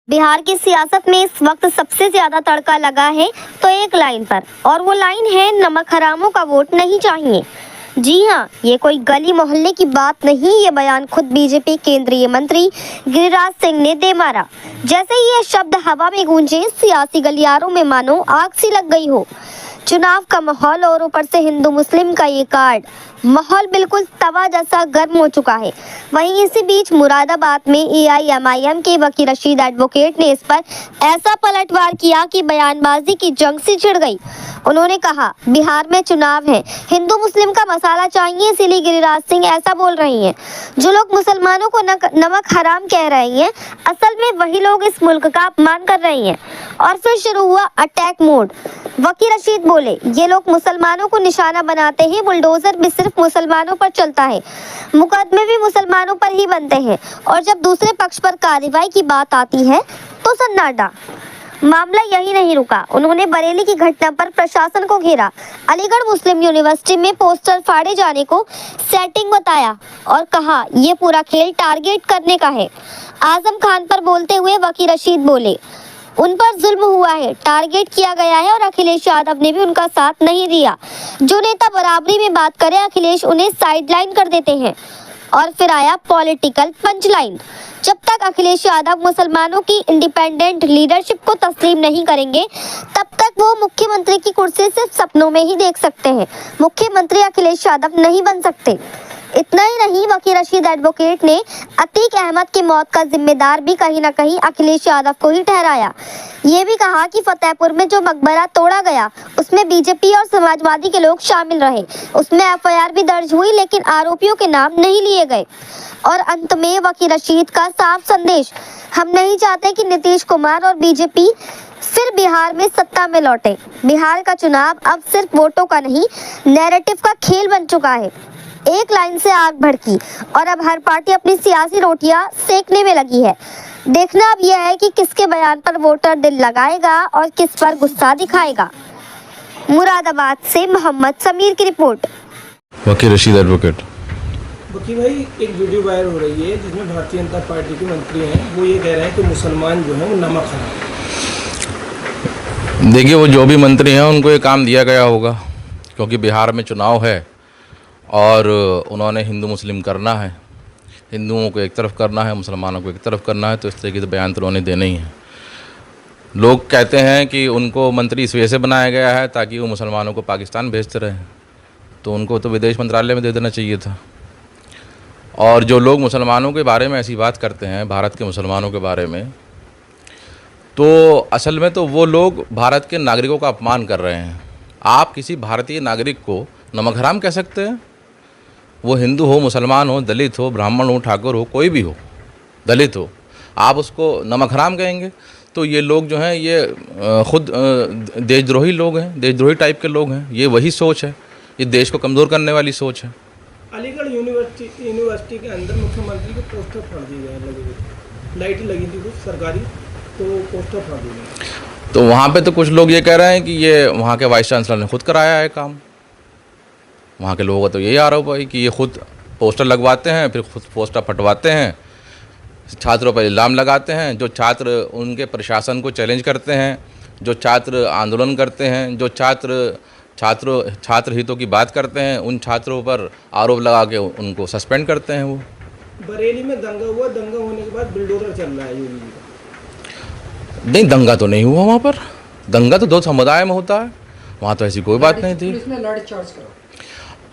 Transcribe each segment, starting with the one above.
बिहार की सियासत में इस वक्त सबसे ज्यादा तड़का लगा है तो एक लाइन पर, और वो लाइन है नमक हरामों का वोट नहीं चाहिए। जी हाँ, ये कोई गली मोहल्ले की बात नहीं, ये बयान खुद बीजेपी केंद्रीय मंत्री गिरिराज सिंह ने दे मारा। जैसे ही ये शब्द हवा में गूंजे, सियासी गलियारों में मानो आग सी लग गई हो। चुनाव का माहौल और ऊपर से हिंदू मुस्लिम का ये कार्ड, माहौल बिल्कुल तवा जैसा गर्म हो चुका है। वहीं इसी बीच मुरादाबाद में एआईएमआईएम के वकील रशीद एडवोकेट ने इस पर ऐसा पलटवार किया कि बयानबाजी की जंग सी छिड़ गई। उन्होंने कहा, बिहार में चुनाव है, हिंदू मुस्लिम का मसाला चाहिए, इसीलिए गिरिराज सिंह ऐसा बोल रही हैं। जो लोग मुसलमानों को नमक हराम कह रहे हैं, असल में वही लोग इस मुल्क का अपमान कर रहे हैं। और फिर शुरू हुआ अटैक मोड। वकील रशीद बोले, ये लोग मुसलमानों को निशाना बनाते हैं, बुलडोजर भी सिर्फ मुसलमानों पर चलता है, मुकदमे भी मुसलमानों पर ही बनते हैं, और जब दूसरे पक्ष पर कार्रवाई की बात आती है तो सन्नाटा। मामला यही नहीं रुका, उन्होंने बरेली की घटना पर प्रशासन को घेरा, अलीगढ़ मुस्लिम यूनिवर्सिटी में पोस्टर फाड़े जाने को सेटिंग बताया और कहा ये पूरा खेल टारगेट करने का है। आजम खान पर बोलते हुए वकील रशीद बोले, उन पर जुल्म हुआ है, टारगेट किया गया है और अखिलेश यादव ने भी उनका साथ नहीं दिया। जो नेता बराबरी में बात करे, अखिलेश उन्हें साइडलाइन कर देते हैं। और फिर आया पॉलिटिकल पंचलाइन। जब तक अखिलेश यादव मुसलमानों की इंडिपेंडेंट लीडरशिप को तस्लीम नहीं करेंगे, तब तक वो मुख्यमंत्री की कुर्सी सिर्फ सपनों में ही देख सकते हैं, मुख्यमंत्री अखिलेश यादव नहीं बन सकते। इतना ही नहीं, वकील रशीद एडवोकेट ने अतीक अहमद की मौत का जिम्मेदार भी कहीं न कहीं अखिलेश यादव को ही ठहराया। ये भी कहा कि फतेहपुर में जो मकबरा तोड़ा गया, उसमें बीजेपी और समाजवादी के लोग शामिल रहे, उसमें एफआईआर भी दर्ज हुई, लेकिन आरोपियों के नाम नहीं लिए गए। और अंत में वकील रशीद का साफ संदेश, हम नहीं चाहते कि नीतीश कुमार और बीजेपी फिर बिहार में सत्ता में लौटे। बिहार का चुनाव अब सिर्फ वोटों का नहीं, नैरेटिव का खेल बन चुका है। एक लाइन से आग भड़की और अब हर पार्टी अपनी सियासी रोटियां सेकने में लगी है। देखना अब यह है कि किसके बयान पर वोटर दिल लगाएगा और किस पर गुस्सा दिखाएगा। मुरादाबाद से मोहम्मद समीर की रिपोर्ट। वकील रशीद एडवोकेट। वकील भाई, एक वीडियो वायरल हो रही है जिसमें भारतीय जनता पार्टी के मंत्री हैं, वो ये कह रहे हैं कि मुसलमान जो है वो नमक हराम। देखिए, वो जो भी मंत्री हैं उनको ये काम दिया गया होगा, क्योंकि बिहार में चुनाव है और उन्होंने हिंदू मुस्लिम करना है, हिंदुओं को एक तरफ करना है, मुसलमानों को एक तरफ करना है, तो इस तरीके से बयान तो उन्होंने देने ही है। लोग कहते हैं कि उनको मंत्री इस वजह से बनाया गया है ताकि वो मुसलमानों को पाकिस्तान भेजते रहें, तो उनको तो विदेश मंत्रालय में दे देना चाहिए था। और जो लोग मुसलमानों के बारे में ऐसी बात करते हैं, भारत के मुसलमानों के बारे में, तो असल में तो वो लोग भारत के नागरिकों का अपमान कर रहे हैं। आप किसी भारतीय नागरिक को नमक हराम कह सकते हैं? वो हिंदू हो, मुसलमान हो, दलित हो, ब्राह्मण हो, ठाकुर हो, कोई भी हो, दलित हो, आप उसको नमक हराम कहेंगे? तो ये लोग जो हैं ये खुद देशद्रोही लोग हैं, देशद्रोही टाइप के लोग हैं। ये वही सोच है, ये देश को कमज़ोर करने वाली सोच है। अलीगढ़ यूनिवर्सिटी के अंदर मुख्यमंत्री के पोस्टर फाड़ दिए गए, लगे हुए लाइटें लगी थी कुछ सरकारी, तो पोस्टर फाड़ दिए गए। तो वहाँ पे तो कुछ लोग ये कह रहे हैं कि ये वहाँ के वाइस चांसलर ने खुद कराया है काम। वहाँ के लोगों का तो यही आरोप है कि ये खुद पोस्टर लगवाते हैं, फिर खुद पोस्टर फटवाते हैं, छात्रों पर इल्ज़ाम लगाते हैं। जो छात्र उनके प्रशासन को चैलेंज करते हैं, जो छात्र आंदोलन करते हैं, जो छात्र हितों की बात करते हैं, उन छात्रों पर आरोप लगा के उनको सस्पेंड करते हैं। वो बरेली में दंगा हुआ, दंगा होने के बाद बुलडोजर चल रहा है यूपी का। नहीं, दंगा तो नहीं हुआ वहाँ पर। दंगा तो दो समुदाय में होता है, वहाँ तो ऐसी कोई बात नहीं थी। पुलिस ने लाठीचार्ज करा।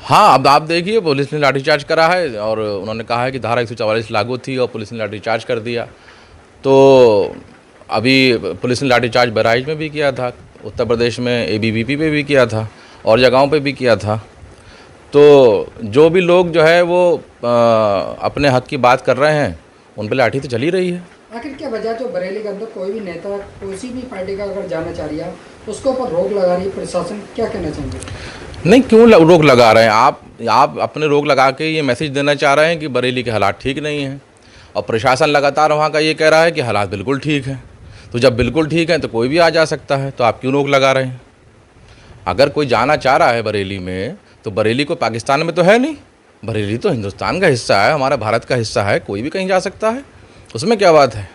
हाँ, अब आप देखिए, पुलिस ने लाठीचार्ज करा है और उन्होंने कहा है कि धारा 144 लागू थी और पुलिस ने लाठीचार्ज कर दिया। तो अभी पुलिस ने लाठीचार्ज बहराइच में भी किया था, उत्तर प्रदेश में एबीवीपी पे भी किया था और जगहों पे भी किया था। तो जो भी लोग जो है वो अपने हक की बात कर रहे हैं, उन पर लाठी तो चली रही है। आखिर क्या वजह जो बरेली के अंदर कोई भी नेता किसी भी पार्टी का अगर जाना चाह रही है, उसके ऊपर रोक लगा रही है प्रशासन, क्या कहना चाहेंगे? नहीं, क्यों रोक लगा रहे हैं आप अपने रोक लगा के ये मैसेज देना चाह रहे हैं कि बरेली के हालात ठीक नहीं हैं, और प्रशासन लगातार वहाँ का ये कह रहा है कि हालात बिल्कुल ठीक हैं। तो जब बिल्कुल ठीक है तो कोई भी आ जा सकता है, तो आप क्यों रोक लगा रहे हैं? अगर कोई जाना चाह रहा है बरेली में, तो बरेली को पाकिस्तान में तो है नहीं, बरेली तो हिंदुस्तान का हिस्सा है, हमारा भारत का हिस्सा है, कोई भी कहीं जा सकता है, उसमें क्या बात है।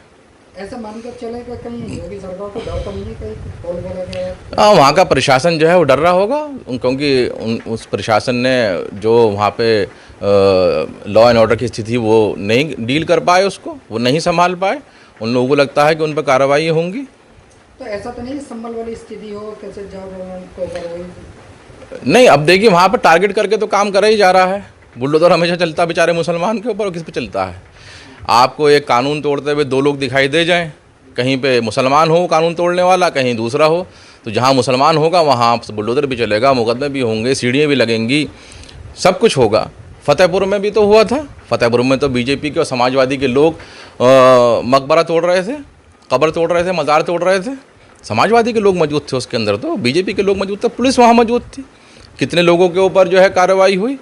ऐसा मानकर चले कि कहीं योगी सरकार को डर तो नहीं है कहीं पोल बोला गया? हाँ, वहाँ का प्रशासन जो है वो डर रहा होगा क्योंकि उस प्रशासन ने जो वहाँ पे लॉ एंड ऑर्डर की स्थिति वो नहीं डील कर पाए, उसको वो नहीं संभाल पाए। उन लोगों को लगता है कि उन पर कार्रवाई होंगी। तो ऐसा तो नहीं संभल वाली स्थिति हो कैसे जाओ नहीं, अब देखिए वहाँ पर टारगेट करके तो काम करा ही जा रहा है। बुलडोजर हमेशा चलता बेचारे मुसलमान के ऊपर, और किस पे चलता है? आपको एक कानून तोड़ते हुए 2 लोग दिखाई दे जाएं, कहीं पे मुसलमान हो कानून तोड़ने वाला, कहीं दूसरा हो, तो जहाँ मुसलमान होगा वहाँ बुलडोजर भी चलेगा, मुकदमे भी होंगे, सीढ़ियाँ भी लगेंगी, सब कुछ होगा। फतेहपुर में भी तो हुआ था। फतेहपुर में तो बीजेपी के और समाजवादी के लोग मकबरा तोड़ रहे थे, कब्र तोड़ रहे थे, मज़ार तोड़ रहे थे। समाजवादी के लोग मौजूद थे उसके अंदर, तो बीजेपी के लोग मौजूद थे, पुलिस वहाँ मौजूद थी। कितने लोगों के ऊपर जो है कार्रवाई हुई।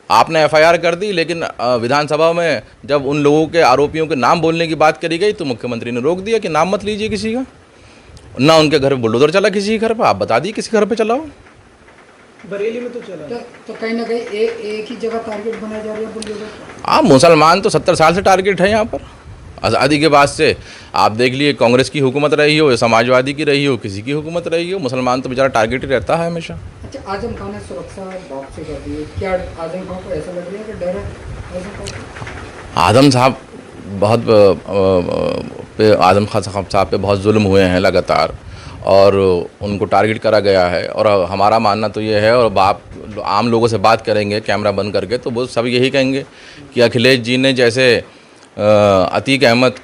आपने एफआईआर कर दी, लेकिन विधानसभा में जब उन लोगों के आरोपियों के नाम बोलने की बात करी गई तो मुख्यमंत्री ने रोक दिया कि नाम मत लीजिए किसी का। ना उनके घर पे बुलडोजर चला किसी के घर पर, आप बता दिए किसी घर पे चलाओ। बरेली में तो चला तो कहीं ना कहीं एक ही जगह टारगेट बनाया जा रहा है बुलडोजर। आप मुसलमान तो 70 साल से टारगेट है यहाँ पर, आज़ादी के बाद से। आप देख लिए कांग्रेस की हुकूमत रही हो या समाजवादी की रही हो, किसी की हुकूमत रही हो, मुसलमान तो बेचारा टारगेट ही रहता है हमेशा। अच्छा, आजम खान ने सुरक्षा वापसी कर दी है, क्या आजम खान को ऐसा लग रहा है कि डर है आजम खान? आजम साहब आजम खान साहब पे बहुत जुल्म हुए हैं लगातार, और उनको टारगेट करा गया है। और हमारा मानना तो ये है, और आप आम लोगों से बात करेंगे कैमरा बंद करके तो वो सब यही कहेंगे कि अखिलेश जी ने जैसे अतीक अहमद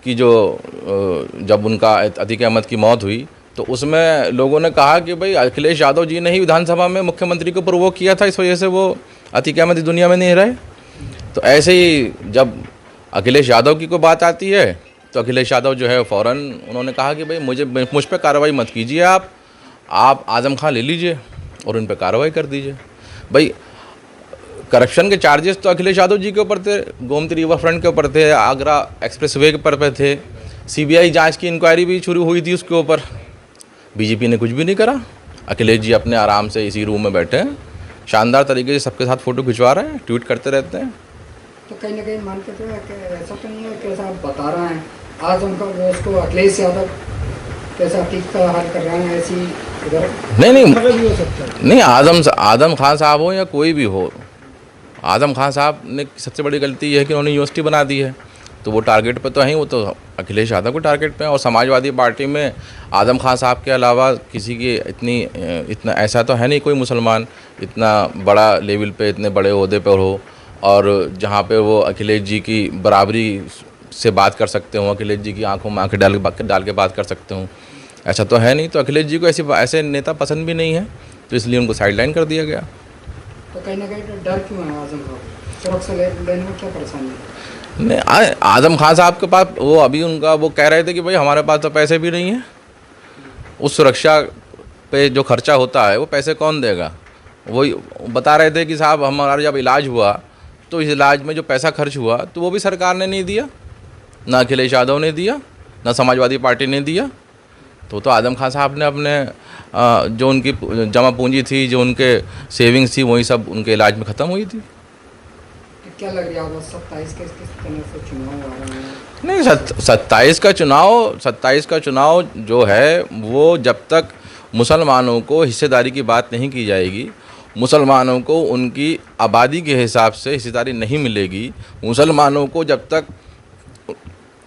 की जब उनका अतीक अहमद की मौत हुई तो उसमें लोगों ने कहा कि भाई अखिलेश यादव जी ने ही विधानसभा में मुख्यमंत्री को प्रोवोक किया था, इस वजह से वो अतीक अहमद इस दुनिया में नहीं रहे। तो ऐसे ही जब अखिलेश यादव की कोई बात आती है तो अखिलेश यादव जो है फ़ौरन उन्होंने कहा कि भाई मुझ पर कार्रवाई मत कीजिए, आप आज़म खान ले लीजिए और उन पर कार्रवाई कर दीजिए। भाई करप्शन के चार्जेस तो अखिलेश यादव जी के ऊपर थे, गोमती रिवर फ्रंट के ऊपर थे, आगरा एक्सप्रेसवे के ऊपर थे, सीबीआई जांच की इंक्वायरी भी शुरू हुई थी उसके ऊपर। बीजेपी ने कुछ भी नहीं करा। अखिलेश जी अपने आराम से इसी रूम में बैठे हैं, शानदार तरीके से सबके साथ फ़ोटो खिंचवा रहे हैं, ट्वीट करते रहते हैं। तो कहीं ना कहीं मान के चलो कि ऐसा तो नहीं है कैसा आप बता रहे हैं आज उनका वो उसको अखिलेश यादव कैसा अतीक का हाल कर रहे हैं, ऐसी इधर नहीं भी हो सकता है। नहीं, आज़म खान साहब हो या कोई भी हो, आज़म खान साहब ने सबसे बड़ी गलती यह है कि उन्होंने यूनिवर्सिटी बना दी है, तो वो टारगेट पे तो हैं, वो तो अखिलेश यादव को टारगेट पे हैं। और समाजवादी पार्टी में आज़म खान साहब के अलावा किसी की इतना ऐसा तो है नहीं कोई मुसलमान इतना बड़ा लेवल पे इतने बड़े ओहदे पर हो, और जहाँ पे वो अखिलेश जी की बराबरी से बात कर सकते हो, अखिलेश जी की आंखों में आंखें डाल के बात कर सकते हो, ऐसा तो है नहीं। तो अखिलेश जी को ऐसे नेता पसंद भी नहीं है, तो इसलिए उनको साइडलाइन कर दिया गया। तो कहीं ना कहीं डर क्यों है आजम खान? सुरक्षा लेने में क्या परेशानी है? नहीं, आज़म खान साहब के पास वो अभी उनका वो कह रहे थे कि भाई हमारे पास तो पैसे भी नहीं हैं, उस सुरक्षा पे जो खर्चा होता है वो पैसे कौन देगा। वही बता रहे थे कि साहब हमारा जब इलाज हुआ तो इस इलाज में जो पैसा खर्च हुआ तो वो भी सरकार ने नहीं दिया, ना अखिलेश यादव ने दिया, ना समाजवादी पार्टी ने दिया। तो आज़म खान साहब ने अपने जो उनकी जमा पूंजी थी, जो उनके सेविंग्स थी, वही सब उनके इलाज में ख़त्म हुई थी। क्या लग रहा है 27 के किस तरह से चुनाव आ रहे हैं? नहीं, 27 का चुनाव जो है वो जब तक मुसलमानों को हिस्सेदारी की बात नहीं की जाएगी, मुसलमानों को उनकी आबादी के हिसाब से हिस्सेदारी नहीं मिलेगी, मुसलमानों को जब तक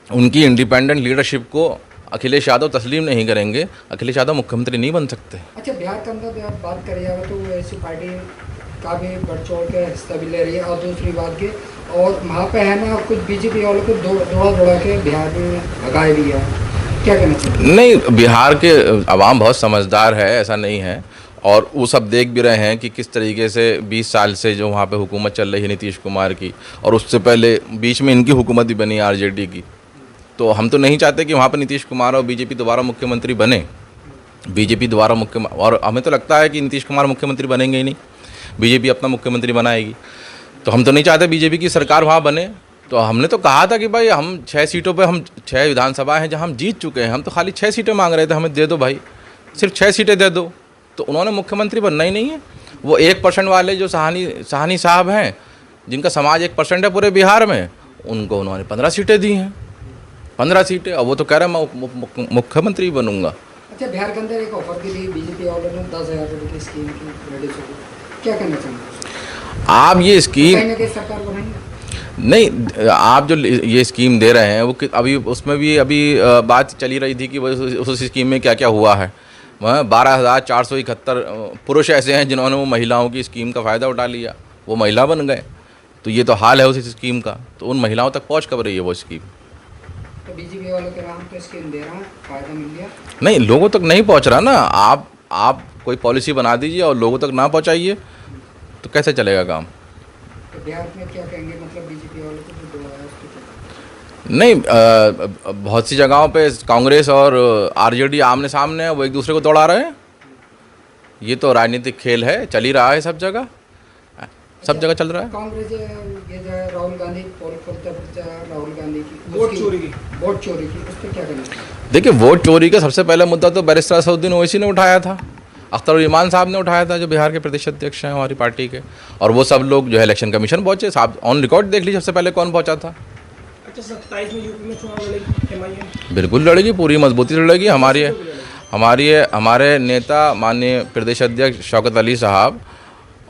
उनकी इंडिपेंडेंट लीडरशिप को अखिलेश यादव तस्लीम नहीं करेंगे, अखिलेश यादव मुख्यमंत्री नहीं बन सकते। अच्छा, बिहार के अंदर आप बात करिएगा तो ऐसी पार्टी का भी बढ़ चढ़ के हिस्सा भी ले रही है, और दूसरी बात की और वहाँ पे है ना कुछ बीजेपी वालों को दौड़ा के बिहार में भगाए भी है, क्या कहना चाहिए? नहीं, बिहार के अवाम बहुत समझदार है, ऐसा नहीं है, और वो सब देख भी रहे हैं कि किस तरीके से 20 साल से जो वहाँ पे हुकूमत चल रही है नीतीश कुमार की, और उससे पहले बीच में इनकी हुकूमत भी बनी आरजेडी की। तो हम तो नहीं चाहते कि वहाँ पे नीतीश कुमार और बीजेपी दोबारा मुख्यमंत्री बने, बीजेपी दोबारा और हमें तो लगता है कि नीतीश कुमार मुख्यमंत्री बनेंगे ही नहीं, बीजेपी अपना मुख्यमंत्री बनाएगी। तो हम तो नहीं चाहते बीजेपी की सरकार वहाँ बने। तो हमने तो कहा था कि भाई हम 6 सीटों पे, हम 6 विधानसभा हैं जहाँ हम जीत चुके हैं, हम तो खाली 6 सीटें मांग रहे थे, हमें दे दो भाई, सिर्फ 6 सीटें दे दो। तो उन्होंने मुख्यमंत्री बनना ही नहीं है। वो 1% वाले जो साहनी साहब हैं, जिनका समाज 1% है पूरे बिहार में, उनको उन्होंने 15 सीटें दी हैं। 15 सीटें, और वो तो कह रहा है मैं मुख्यमंत्री बनूंगा। अच्छा, बिहार के अंदर एक ऑफर की थी बीजेपी वालों ने 10,000 रुपये की स्कीम की लेडीज को, क्या कहना चाहेंगे आप ये स्कीम कहीं ना कहीं सरकार बनाएंगे? नहीं, आप जो ये स्कीम दे रहे हैं वो अभी उसमें भी अभी बात चली रही थी कि उस स्कीम में क्या क्या हुआ है। वह 12,471 पुरुष ऐसे हैं जिन्होंने वो महिलाओं की स्कीम का फ़ायदा उठा लिया, वो महिला बन गए। तो ये तो हाल है उस स्कीम का, तो उन महिलाओं तक पहुंच कब रही है वो स्कीम? तो बीजेपी वालों के नाम तो स्कीम दे रहा है, फ़ायदा मिल गया, नहीं, लोगों तक नहीं पहुंच रहा ना। आप कोई पॉलिसी बना दीजिए और लोगों तक ना पहुंचाइए तो कैसे चलेगा काम? तो बिहार में क्या कहेंगे, मतलब बीजेपी वालों को जो दौड़ाया उसको क्या? नहीं, बहुत सी जगहों पे कांग्रेस और आरजेडी आमने सामने है, वो एक दूसरे को दौड़ा रहे हैं। ये तो राजनीतिक खेल है, चल ही रहा है सब जगह, सब जगह चल रहा है। कांग्रेस ये जो है राहुल गांधी पोल खोलते राहुल गांधी की वोट चोरी की, वोट चोरी की, उस पर क्या करेंगे? देखिए, वोट चोरी का सबसे पहला मुद्दा तो बैरिस्टर असदुद्दीन ओवैसी ने उठाया था, अख्तरुल साहब ने उठाया था, जो बिहार के प्रदेश अध्यक्ष हैं हमारी पार्टी के। और वो सब लोग जो है इलेक्शन कमीशन पहुंचे, साहब ऑन रिकॉर्ड देख लीजिए सबसे पहले कौन पहुंचा था। अच्छा, 27 में यूपी में चुनाव लड़ेगी MIM? बिल्कुल लड़ेगी, पूरी मजबूती से लड़ेगी। हमारे नेता माननीय प्रदेश अध्यक्ष शौकत अली साहब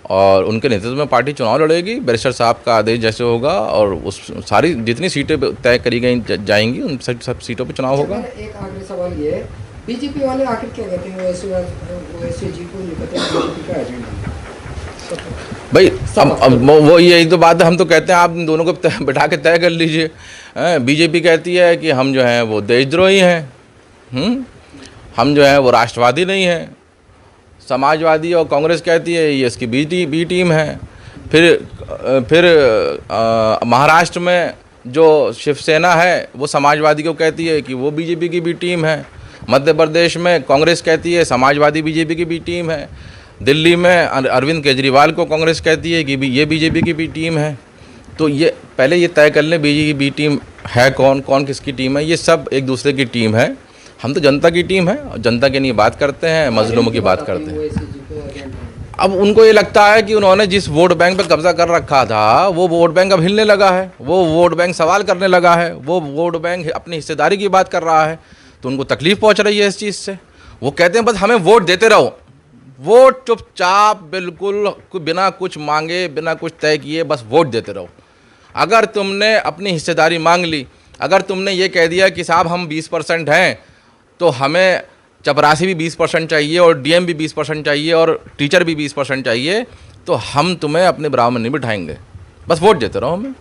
और उनके नेतृत्व में पार्टी चुनाव लड़ेगी। बैरिस्टर साहब का आदेश जैसे होगा और उस सारी जितनी सीटें तय करी गई जाएंगी उन सब सीटों पे चुनाव होगा। एक आखिरी सवाल ये है, बीजेपी वाले आखिर क्या कहते हैं वैसे जी को, नहीं कहते हैं बीजेपी का एजेंडा? भाई अब वो यही तो बात है, हम तो कहते हैं आप इन दोनों को बैठा के तय कर लीजिए। बीजेपी कहती है कि हम जो हैं वो देशद्रोही हैं, हम जो हैं वो राष्ट्रवादी नहीं हैं। समाजवादी और कांग्रेस कहती है ये इसकी बी टीम है। फिर महाराष्ट्र में जो शिवसेना है वो समाजवादी को कहती है कि वो बीजेपी की बी टीम है। मध्य प्रदेश में कांग्रेस कहती है समाजवादी बीजेपी की बी टीम है। दिल्ली में अरविंद केजरीवाल को कांग्रेस कहती है कि ये बीजेपी की बी टीम है। तो ये पहले ये तय कर लें बीजेपी की बी टीम है कौन किसकी टीम है। ये सब एक दूसरे की टीम है, हम तो जनता की टीम है और जनता के लिए बात करते हैं, मजलूमों की बात करते हैं। अब उनको ये लगता है कि उन्होंने जिस वोट बैंक पर कब्जा कर रखा था वो वोट बैंक अब हिलने लगा है, वो वोट बैंक सवाल करने लगा है, वो वोट बैंक अपनी हिस्सेदारी की बात कर रहा है। तो उनको तकलीफ पहुंच रही है इस चीज़ से। वो कहते हैं बस हमें वोट देते रहो, वोट चुपचाप बिल्कुल बिना कुछ मांगे बिना कुछ तय किए बस वोट देते रहो। अगर तुमने अपनी हिस्सेदारी मांग ली, अगर तुमने ये कह दिया कि साहब हम 20% हैं तो हमें चपरासी भी 20% चाहिए और डीएम भी 20% चाहिए और टीचर भी 20% चाहिए, तो हम तुम्हें अपने बराबर में नहीं बिठाएंगे, बस वोट देते रहो हमें।